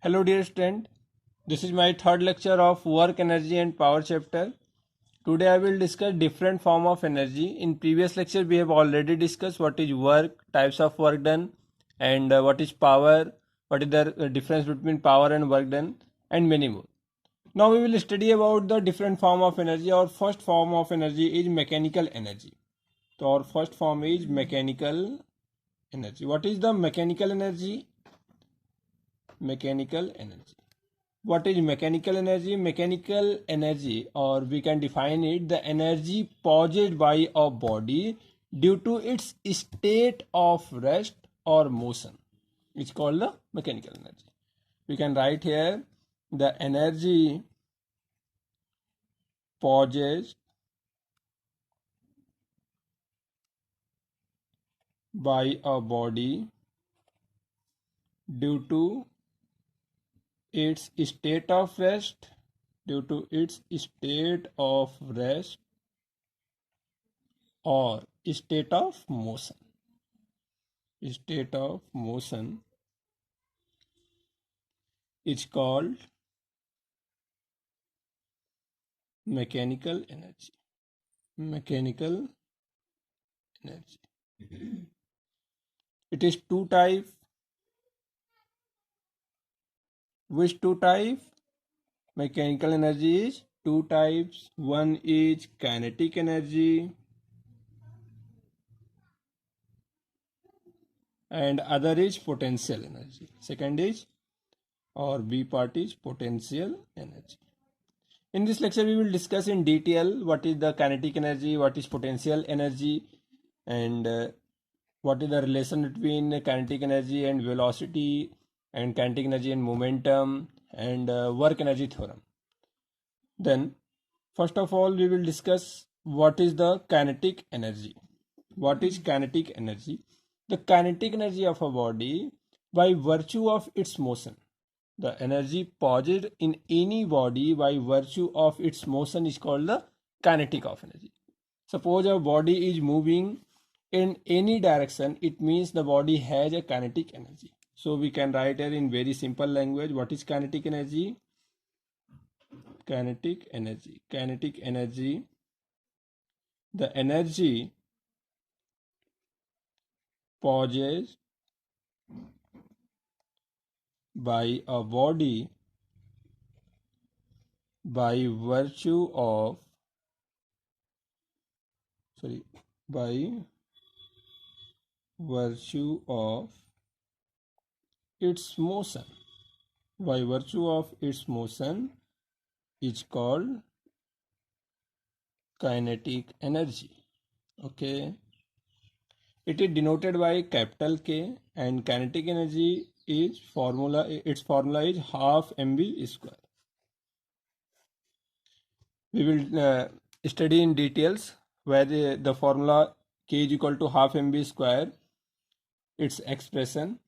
Hello dear student, this is my third lecture of work energy and power chapter. Today I will discuss different form of energy. In previous lecture we have already discussed what is work, types of work done, and what is power, what is the difference between power and work done, and many more. Now we will study about the different form of energy. Our first form of energy is mechanical energy. So our first form is mechanical energy. What is the mechanical energy? Mechanical energy. What is mechanical energy? Mechanical energy, or we can define it, the energy possessed by a body due to its state of rest or motion. It's called the mechanical energy. We can write here the energy possessed by a body due to its state of rest, due to its state of rest or state of motion. State of motion is called mechanical energy. Mechanical energy. It is two type. Which two type? Mechanical energy is two types. One is kinetic energy and other is potential energy. Second is, or B part is potential energy. In this lecture we will discuss in detail what is the kinetic energy, what is potential energy, and what is the relation between kinetic energy and velocity, and kinetic energy and momentum, and work energy theorem. Then first of all we will discuss what is the kinetic energy. What is kinetic energy? The kinetic energy of a body by virtue of its motion. The energy possessed in any body by virtue of its motion is called the kinetic of energy. Suppose a body is moving in any direction, it means the body has a kinetic energy. So we can write here in very simple language what is kinetic energy. Kinetic energy. Kinetic energy, the energy possessed by a body by virtue of by virtue of its motion. By virtue of its motion is called kinetic energy. Okay, it is denoted by capital K, and kinetic energy is its formula is half mv square. We will study in details where the formula K is equal to half mv square, its expression.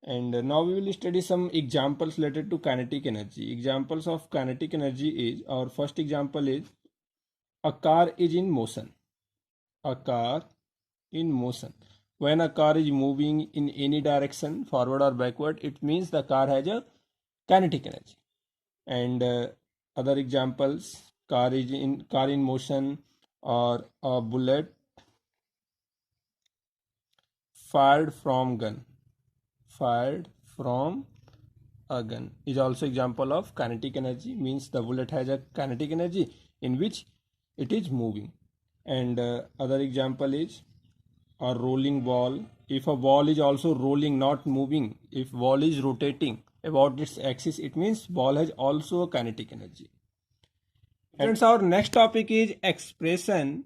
And now we will study some examples related to kinetic energy. Examples of kinetic energy is, our first example is, a car is in motion. A car in motion. When a car is moving in any direction, forward or backward, it means the car has a kinetic energy. And other examples, car in motion, or a bullet fired from a gun is also example of kinetic energy, means the bullet has a kinetic energy in which it is moving. And other example is a rolling ball. If a ball is also rolling, not moving, if ball is rotating about its axis, it means ball has also a kinetic energy. And our next topic is expression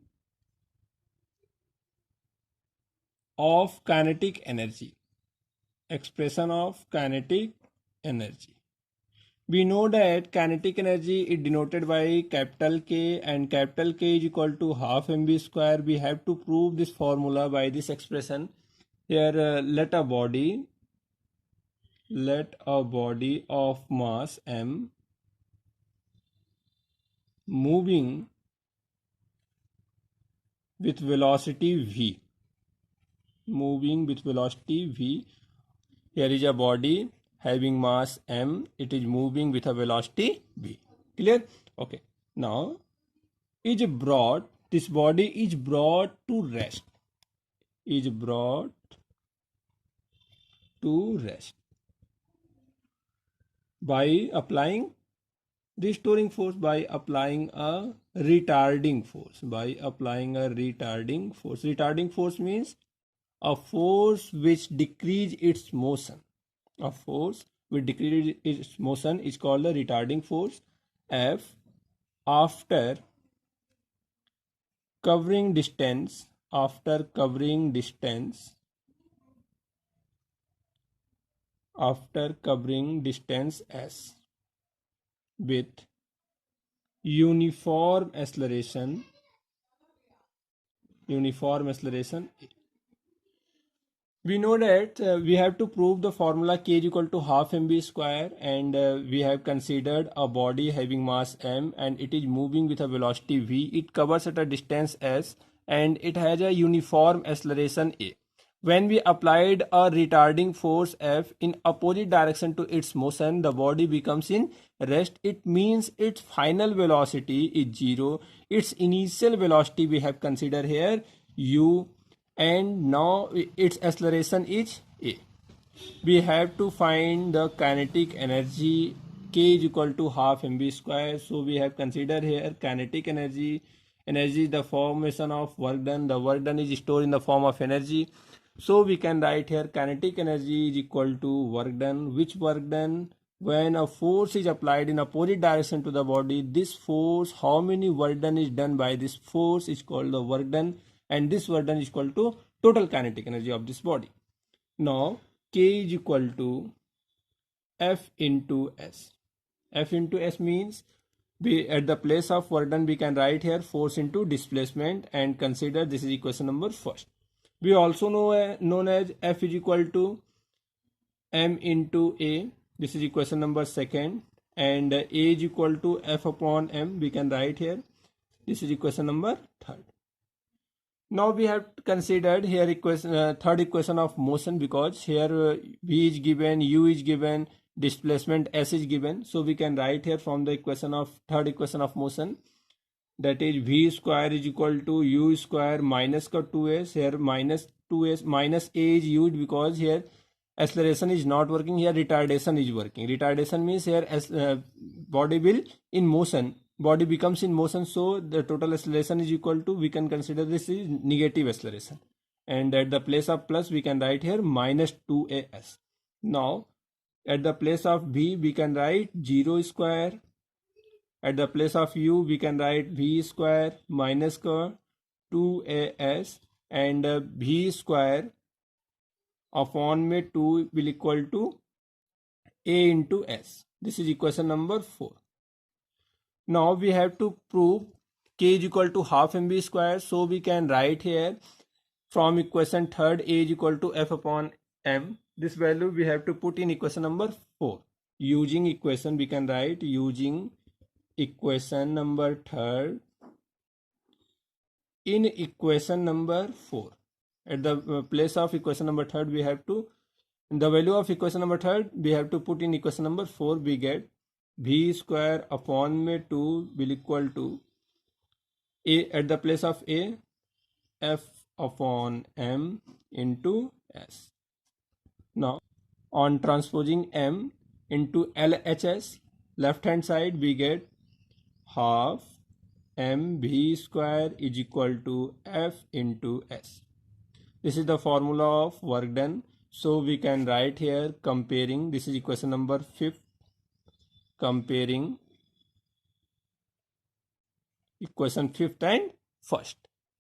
of kinetic energy. Expression of kinetic energy. We know that kinetic energy is denoted by capital K, and capital K is equal to half mv square. We have to prove this formula by this expression. Here let a body of mass m moving with velocity v. Here is a body having mass m, it is moving with a velocity v. Clear? Okay. Now, this body is brought to rest. Is brought to rest by applying restoring force, by applying a retarding force. Retarding force means a force which decrease its motion. A force which decrease its motion is called the retarding force. F, after covering distance s with uniform acceleration we know that we have to prove the formula k is equal to half mv square, and we have considered a body having mass m and it is moving with a velocity v. It covers at a distance s and it has a uniform acceleration a. When we applied a retarding force F in opposite direction to its motion, the body becomes in rest. It means its final velocity is 0. Its initial velocity we have considered here u, and now its acceleration is a. We have to find the kinetic energy. K is equal to half mv square. So we have considered here kinetic energy. Energy is the formation of work done. The work done is stored in the form of energy. So we can write here kinetic energy is equal to work done. Which work done? When a force is applied in opposite direction to the body, this force, how many work done is done by this force is called the work done, and this work done is equal to total kinetic energy of this body. Now K is equal to F into S. F into S means at the place of work done we can write here force into displacement, and consider this is equation number first. We also know known as F is equal to m into A. This is equation number second, and A is equal to F upon m we can write here. This is equation number third. Now we have considered here third equation of motion, because here V is given, U is given, displacement S is given. So we can write here from the third equation of motion, that is V square is equal to U square minus 2s. Here minus 2s minus A is used because here acceleration is not working, here retardation is working. Retardation means here as body becomes in motion, so the total acceleration is equal to, we can consider this is negative acceleration, and at the place of plus we can write here minus 2as. Now at the place of V we can write 0 square. At the place of U we can write V square minus 2as, and V square upon 2 will equal to A into S. This is equation number 4. Now we have to prove K is equal to half mv square. So we can write here from equation third A is equal to F upon m. This value we have to put in equation number 4. Using equation we can write, using equation number third in equation number 4. At the place of equation number third we have to, the value of equation number third we have to put in equation number 4. We get V square upon 2 will equal to A, at the place of A, F upon m into S. Now on transposing m into LHS, left hand side we get half mv square is equal to F into S. This is the formula of work done. So we can write here comparing, this is equation number 5, comparing equation 5th and 1st.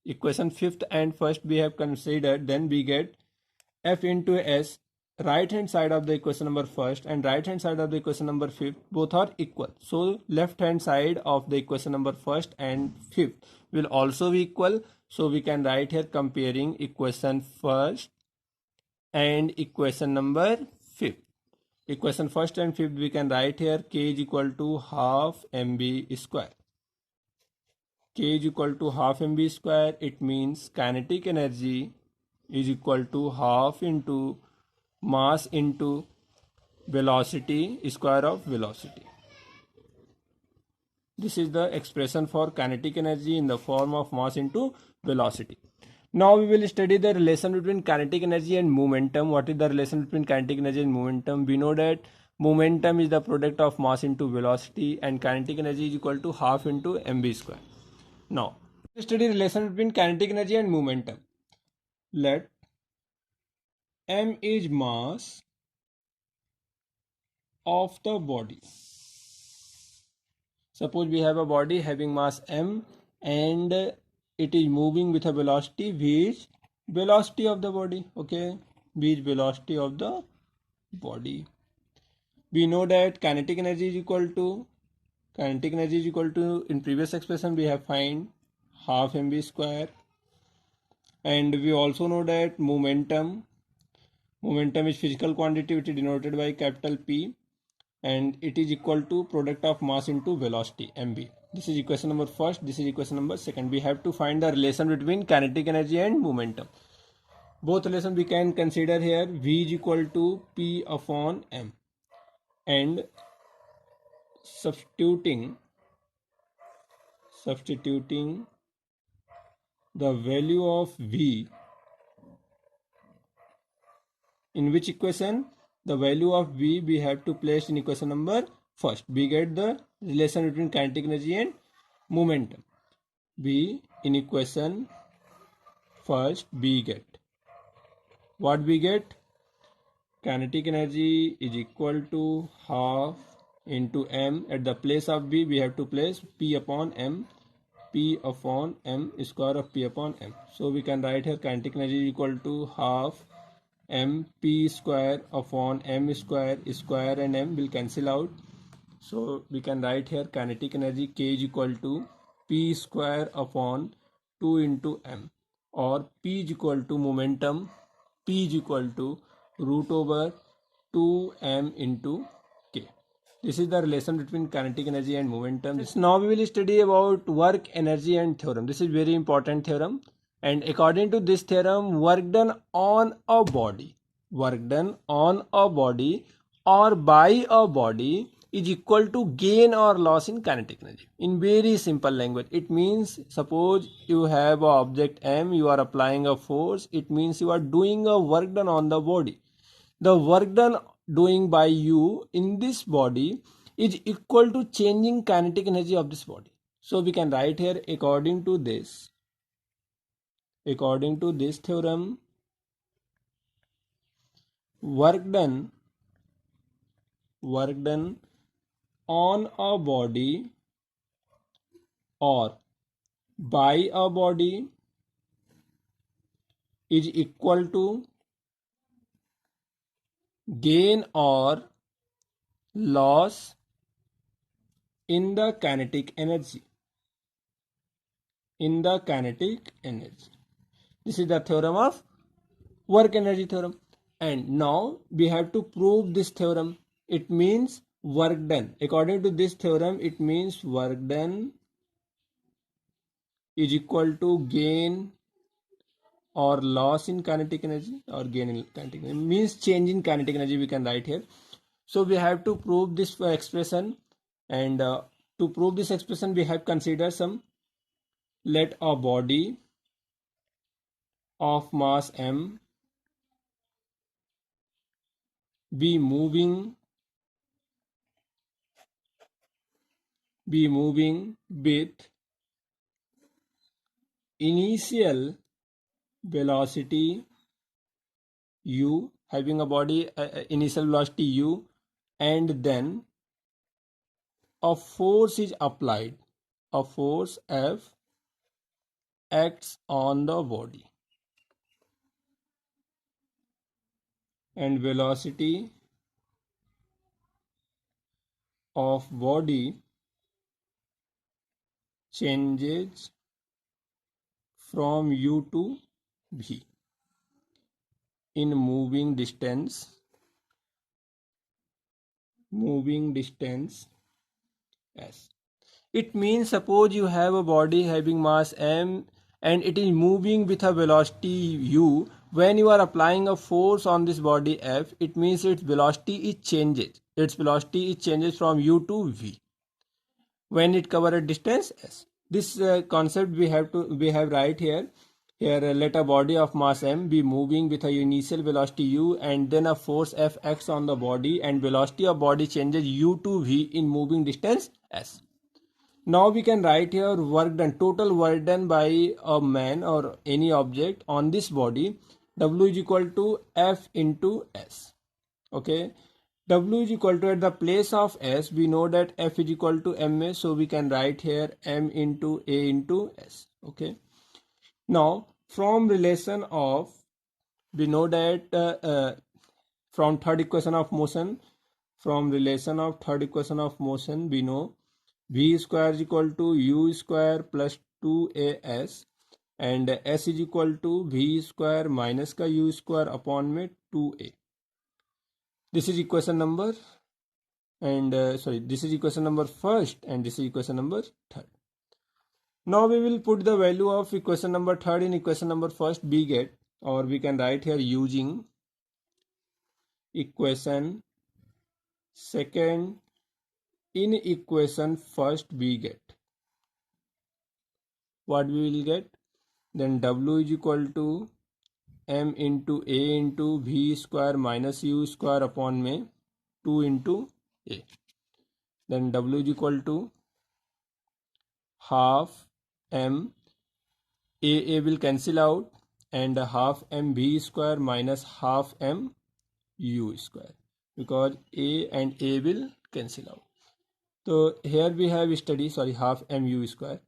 Equation 5th and 1st we have considered, then we get F into S. Right hand side of the equation number 1st and right hand side of the equation number 5th both are equal. So left hand side of the equation number 1st and 5th will also be equal. So we can write here comparing equation 1st and equation number 5th. Equation 1st and 5th we can write here K is equal to half mv square. K is equal to half mv square. It means kinetic energy is equal to half into mass into velocity, square of velocity. This is the expression for kinetic energy in the form of mass into velocity. Now we will study the relation between kinetic energy and momentum. What is the relation between kinetic energy and momentum? We know that momentum is the product of mass into velocity, and kinetic energy is equal to half into mv square. Now, we study relation between kinetic energy and momentum. Let m is mass of the body. Suppose we have a body having mass m and it is moving with a velocity v is velocity of the body. Okay, v is velocity of the body. We know that kinetic energy is equal to in previous expression we have find half mv square, and we also know that momentum is physical quantity which is denoted by capital P, and it is equal to product of mass into velocity mv. This is equation number first, this is equation number second. We have to find the relation between kinetic energy and momentum. Both relation we can consider here. V is equal to P upon m, and substituting the value of V in which equation? The value of V we have to place in equation number first. We get the relation between kinetic energy and momentum. V in equation first we get. What we get? Kinetic energy is equal to half into m. At the place of V we have to place P upon m. P upon m, square of P upon m. So we can write here kinetic energy is equal to half m p square upon m square. Square and m will cancel out. So we can write here kinetic energy K is equal to P square upon 2 into m, or P is equal to momentum. P is equal to root over 2m into K. This is the relation between kinetic energy and momentum. Now we will study about work, energy and theorem. This is very important theorem. And according to this theorem, work done on a body or by a body is equal to gain or loss in kinetic energy. In very simple language, it means suppose you have an object M, you are applying a force, it means you are doing a work done on the body. The work done doing by you in this body is equal to changing kinetic energy of this body. So we can write here according to this theorem, work done on a body or by a body is equal to gain or loss in the kinetic energy. This is the theorem of work energy theorem. And now we have to prove this theorem. It means work done. According to this theorem, it means work done is equal to gain or loss in kinetic energy, or gain in kinetic energy. It means change in kinetic energy we can write here. So we have to prove this expression, and to prove this expression we have considered some. Let a body of mass m be moving with initial velocity u, having a body initial velocity u, and then a force is applied, a force F acts on the body, and velocity of body changes from u to v in moving distance s. It means suppose you have a body having mass m and it is moving with a velocity u. When you are applying a force on this body F, it means its velocity is changes. Its velocity is changes from u to v when it cover a distance s. This concept we have right here. Here let a body of mass m be moving with a initial velocity u and then a force Fx on the body, and velocity of body changes u to v in moving distance s. Now we can write here work done, total work done by a man or any object on this body. W is equal to F into S. Okay. W is equal to, at the place of S, we know that F is equal to ma, so we can write here m into a into S. Okay. Now from relation of, we know that from third equation of motion, from relation of third equation of motion, we know v square is equal to u square plus 2as and s is equal to v square minus का u square upon में 2a. This is equation number and this is equation number first and this is equation number third. Now we will put the value of equation number third in equation number first, we get, or we can write here using equation second in equation first, we get what we will get. Then w is equal to m into a into v square minus u square upon में 2 into a. Then w is equal to half m, a will cancel out, and half m v square minus half m u square, because a and a will cancel out. So here we have study, half m u square.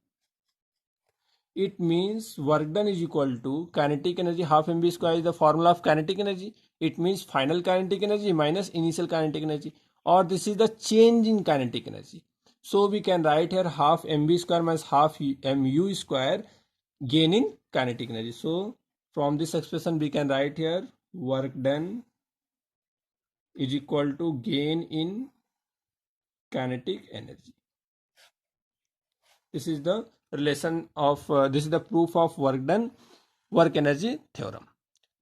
It means work done is equal to kinetic energy. Half mv square is the formula of kinetic energy. It means final kinetic energy minus initial kinetic energy, or this is the change in kinetic energy. So we can write here half mv square minus half mu square, gain in kinetic energy. So from this expression we can write here work done is equal to gain in kinetic energy. This is the relation of this is the proof of work done, work energy theorem.